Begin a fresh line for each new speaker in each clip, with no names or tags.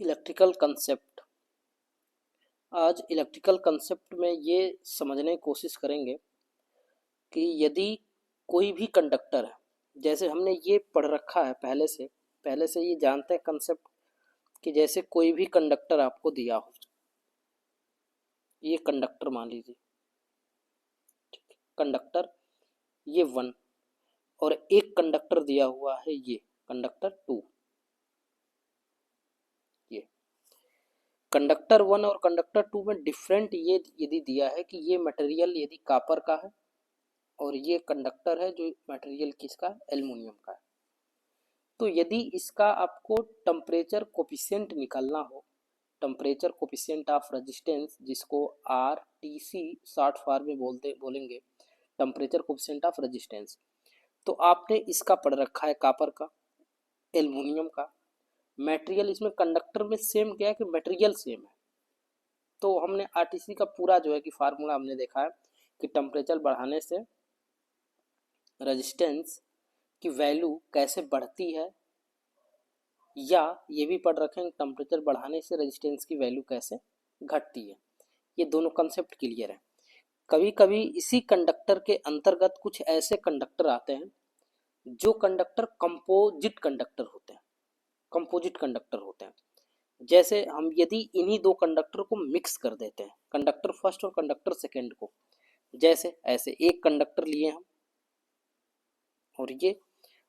Electrical concept. आज electrical concept में ये समझने की कोशिश करेंगे कि यदि कोई भी कंडक्टर है, जैसे हमने ये पढ़ रखा है पहले से ये जानते हैं कंसेप्ट कि जैसे कोई भी कंडक्टर आपको दिया हो, ये कंडक्टर मान लीजिए, कंडक्टर ये 1 और एक कंडक्टर दिया हुआ है ये कंडक्टर 2। ये कंडक्टर 1 और कंडक्टर 2 में डिफरेंट ये यदि दिया है कि ये मटेरियल यदि कॉपर का है और ये कंडक्टर है जो मटेरियल किसका है, एल्युमिनियम का है। तो यदि इसका आपको टेम्परेचर कोफिशिएंट निकालना हो, टेम्परेचर कोफिशिएंट ऑफ रेजिस्टेंस, जिसको R T C short form में बोलेंगे टेम्परेचर कोफिशिएंट ऑफ रेजिस्टेंस, तो आपने इसका पढ़ रखा है कॉपर का, एल्युमिनियम का। मटेरियल इसमें कंडक्टर में सेम क्या है कि मटेरियल सेम है, तो हमने आरटीसी का पूरा जो है कि फार्मूला हमने देखा है कि टेम्परेचर बढ़ाने से रेजिस्टेंस की वैल्यू कैसे बढ़ती है, या ये भी पढ़ रखें टेम्परेचर बढ़ाने से रेजिस्टेंस की वैल्यू कैसे घटती है। ये दोनों कंसेप्ट क्लियर है। कभी कभी इसी कंडक्टर के अंतर्गत कुछ ऐसे कंडक्टर आते हैं जो कंडक्टर कंपोजिट कंडक्टर होते हैं, कंपोजिट कंडक्टर होते हैं। जैसे हम यदि इन्हीं दो कंडक्टर को मिक्स कर देते हैं, कंडक्टर फर्स्ट और कंडक्टर सेकेंड को, जैसे ऐसे एक कंडक्टर लिए हम और ये,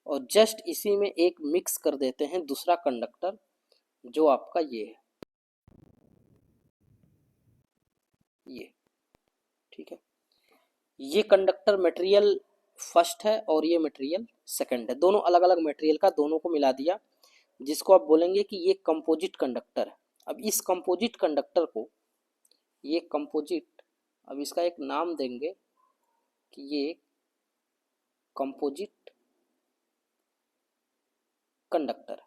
और जस्ट इसी में एक मिक्स कर देते हैं दूसरा कंडक्टर जो आपका ये है, ये, ठीक है। ये कंडक्टर मटेरियल फर्स्ट है और ये मटेरियल सेकंड है, दोनों अलग अलग मटेरियल का, दोनों को मिला दिया, जिसको आप बोलेंगे कि ये कंपोजिट कंडक्टर है। अब इस कंपोजिट कंडक्टर को, ये कंपोजिट, अब इसका एक नाम देंगे कि ये कंपोजिट कंडक्टर।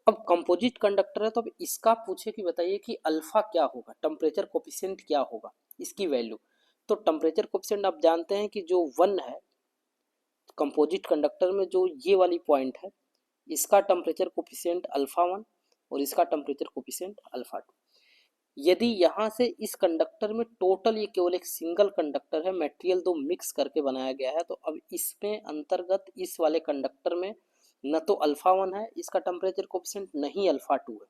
अब कंपोजिट कंडक्टर है तो अब इसका पूछे कि बताइए कि अल्फा क्या होगा, टेम्परेचर कोफिशिएंट क्या होगा, इसकी वैल्यू। तो टेम्परेचर कोफिशिएंट आप जानते हैं कि जो 1 है कंपोजिट कंडक्टर में, जो ये वाली पॉइंट है, इसका टेम्परेचर कोफिशिएंट अल्फा 1 और इसका टेम्परेचर कोफिशिएंट अल्फा 2। यदि यहाँ से इस कंडक्टर में टोटल, ये केवल एक सिंगल कंडक्टर है, मटेरियल दो मिक्स करके बनाया गया है, तो अब इसमें अंतर्गत इस वाले कंडक्टर में न तो अल्फा 1 है इसका टेम्परेचर कोफिशिएंट, नहीं अल्फा 2 है।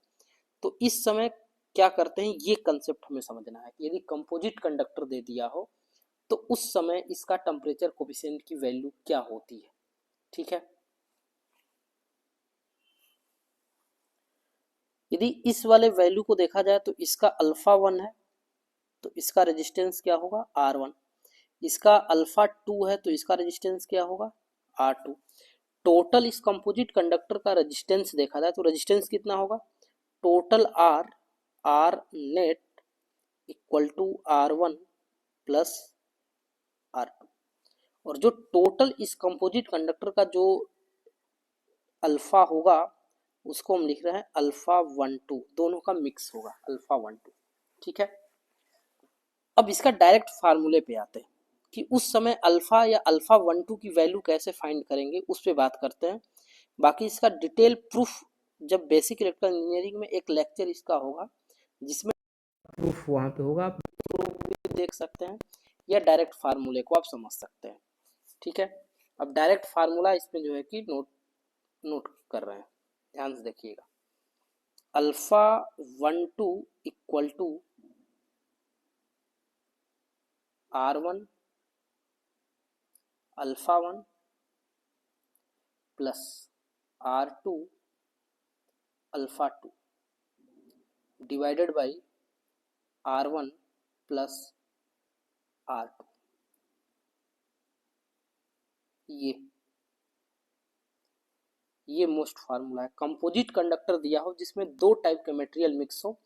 तो इस समय क्या करते हैं, ये कंसेप्ट हमें समझना है कि यदि कंपोजिट कंडक्टर दे दिया हो तो उस समय इसका टेम्परेचर कोफिशिएंट की वैल्यू क्या होती है, ठीक है। यदि इस वाले वैल्यू को देखा जाए तो इसका अल्फा 1 है तो इसका रेजिस्टेंस क्या होगा, R1। इसका अल्फा 2 है तो इसका रेजिस्टेंस क्या होगा, R2। टोटल इस कंपोजिट कंडक्टर का रेजिस्टेंस देखा जाए तो रेजिस्टेंस कितना होगा, total R net equal to R1 plus R2। और जो टोटल इस कंपोजिट कंडक्टर का जो अल्फा होगा उसको हम लिख रहे हैं अल्फा 1 2, दोनों का मिक्स होगा अल्फा 1 2, ठीक है। अब इसका डायरेक्ट फार्मूले पे आते हैं कि उस समय अल्फा या अल्फा 1 2 की वैल्यू कैसे फाइंड करेंगे, उस पर बात करते हैं। बाकी इसका डिटेल प्रूफ जब बेसिक इलेक्ट्रिकल इंजीनियरिंग में एक लेक्चर इसका होगा जिसमें प्रूफ वहाँ पे होगा, आप प्रूफ भी देख सकते हैं या डायरेक्ट फार्मूले को आप समझ सकते हैं, ठीक है। अब डायरेक्ट फार्मूला इसमें जो है कि नोट कर रहे हैं, ध्यान से देखिएगा। Alpha 1 2 equal to R1 alpha 1 plus R2 alpha 2 divided by R1 plus R2। ये मोस्ट फार्मूला है। कंपोजिट कंडक्टर दिया हो जिसमें दो टाइप के मटेरियल मिक्स हो,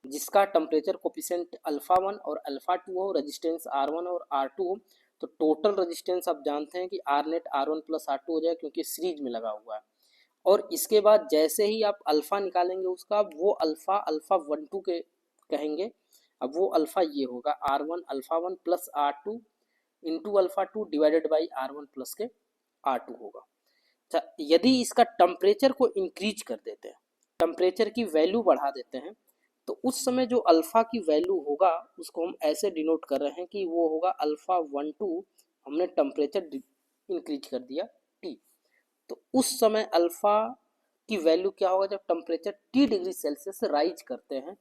जिसका टेम्परेचर कोफिशिएंट अल्फा 1 और अल्फा 2 हो, रेजिस्टेंस R1 और R2 हो, तो टोटल रेजिस्टेंस आप जानते हैं कि R net R1 plus R2 हो जाए क्योंकि सीरीज में लगा हुआ है। और इसके बाद जैसे ही आप अल्फा निकालेंगे उसका, वो अल्फा अल्फा 1 2 के कहेंगे। अब वो अल्फा ये होगा R1 alpha 1 plus R2 into alpha 2 divided by R1 plus के R2 होगा। यदि इसका टेम्परेचर को इंक्रीज कर देते हैं टेम्परेचर की वैल्यू बढ़ा देते हैं तो उस समय जो अल्फ़ा की वैल्यू होगा उसको हम ऐसे डिनोट कर रहे हैं कि वो होगा अल्फ़ा 1 2, हमने टेम्परेचर इंक्रीज कर दिया टी, तो उस समय अल्फ़ा की वैल्यू क्या होगा जब टेम्परेचर टी डिग्री सेल्सियस से राइज करते हैं,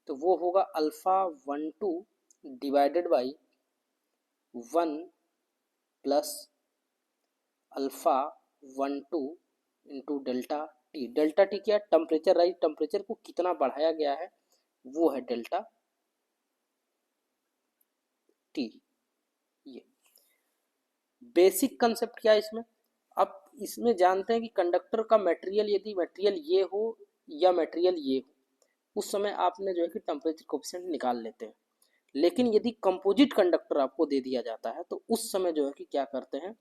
तो वो होगा alpha 1 2 divided by 1 plus alpha 1 2 into delta T. Delta T क्या है? टेम्परेचर राइज, टेम्परेचर को कितना बढ़ाया गया है वो है डेल्टा टी। ये बेसिक कंसेप्ट क्या है इसमें। अब इसमें जानते हैं कि कंडक्टर का मटेरियल, यदि मटेरियल ये हो या मटेरियल ये हो, उस समय आपने जो है कि टेम्परेचर कोफिशिएंट निकाल लेते हैं। लेकिन यदि कंपोजिट कंडक्टर आपको दे दिया जाता है तो उस समय जो है कि क्या करते हैं,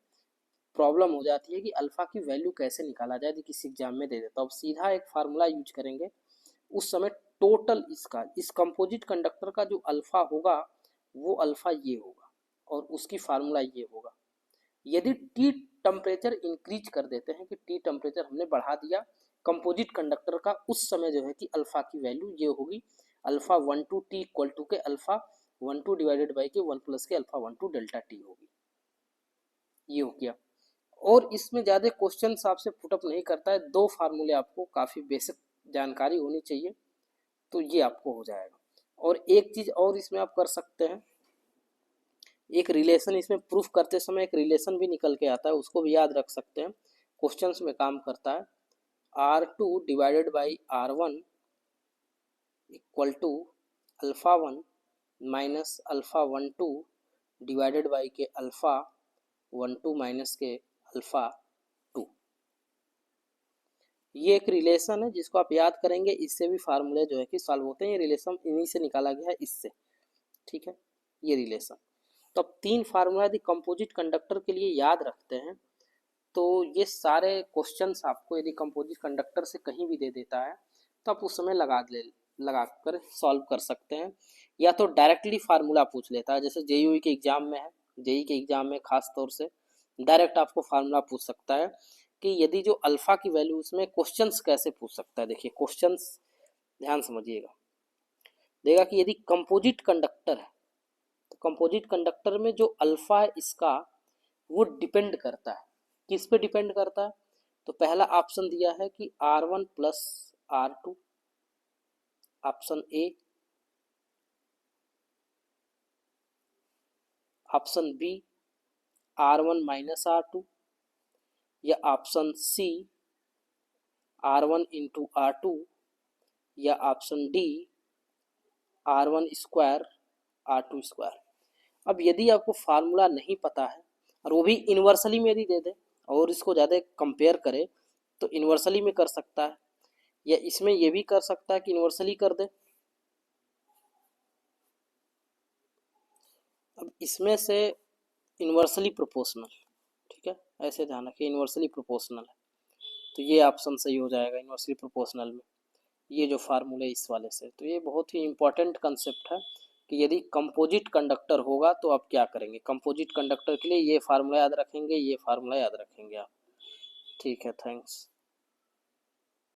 प्रॉब्लम हो जाती है कि अल्फा की वैल्यू कैसे निकाला जाए। यदि किसी एग्जाम में दे देता अब सीधा एक फार्मूला यूज करेंगे, उस समय टोटल इसका, इस कंपोजिट कंडक्टर का जो अल्फा होगा वो अल्फा ये होगा और उसकी फार्मूला ये होगा। यदि टी टेम्परेचर इंक्रीज कर देते हैं कि टी टेम्परेचर हमने बढ़ा दिया कंपोजिट कंडक्टर का, उस समय जो है कि अल्फा की वैल्यू ये होगी अल्फा 1 2 टी इक्वल टू के अल्फा 1 2 डिवाइडेड बाई के 1 प्लस के अल्फा 1 2 डेल्टा टी होगी। ये हो गया। और इसमें ज़्यादा क्वेश्चन आपसे पुटअप नहीं करता है, दो फार्मूले आपको काफ़ी बेसिक जानकारी होनी चाहिए तो ये आपको हो जाएगा। और एक चीज़ और इसमें आप कर सकते हैं, एक रिलेशन इसमें प्रूफ करते समय एक रिलेशन भी निकल के आता है, उसको भी याद रख सकते हैं, क्वेश्चंस में काम करता है। R2 divided by R1 equal to alpha 1 minus alpha 1 2 divided by K alpha 1 2 minus K alpha 2। ये एक रिलेशन है जिसको आप याद करेंगे, इससे भी फार्मूले जो है कि सॉल्व होते हैं। ये रिलेशन इन्हीं से निकाला गया है, इससे, ठीक है, ये रिलेशन। तो अब तीन फार्मूला यदि कंपोजिट कंडक्टर के लिए याद रखते हैं तो ये सारे क्वेश्चंस आपको यदि कंपोजिट कंडक्टर से कहीं भी दे देता है तो आप उस समय लगा कर सॉल्व कर सकते हैं, या तो डायरेक्टली फार्मूला पूछ लेता है, जैसे जेईई के एग्जाम में है, जेईई के एग्जाम में खास तौर से डायरेक्ट आपको फार्मूला पूछ सकता है कि यदि जो अल्फा की वैल्यू, उसमें क्वेश्चंस कैसे पूछ सकता है। देखिए क्वेश्चंस ध्यान समझिएगा, देगा कि यदि कंपोजिट कंडक्टर है तो कंपोजिट कंडक्टर में जो अल्फा है इसका वो डिपेंड करता है, किस पे डिपेंड करता है। तो पहला ऑप्शन दिया है कि R1 plus R2, option A. Option B R1 minus R2, या option C R1 into R2, या option D R1 square R2 square. अब यदि आपको फार्मूला नहीं पता है और वो भी इन्वर्सली में यदि दे दे और इसको ज़्यादा कंपेयर करे तो इन्वर्सली में कर सकता है, या इसमें ये भी कर सकता है कि इन्वर्सली कर दे। अब इसमें से इन्वर्सली प्रोपोर्शनल, ठीक है, ऐसे ध्यान रखिए इन्वर्सली प्रोपोर्शनल है, तो ये ऑप्शन सही हो जाएगा इन्वर्सली प्रोपोर्शनल में, ये जो फार्मूले इस वाले से। तो ये बहुत ही इंपॉर्टेंट कंसेप्ट है कि यदि कंपोजिट कंडक्टर होगा तो आप क्या करेंगे। कंपोजिट कंडक्टर के लिए ये फार्मूला याद रखेंगे, ये फार्मूला याद रखेंगे आप, ठीक है, थैंक्स।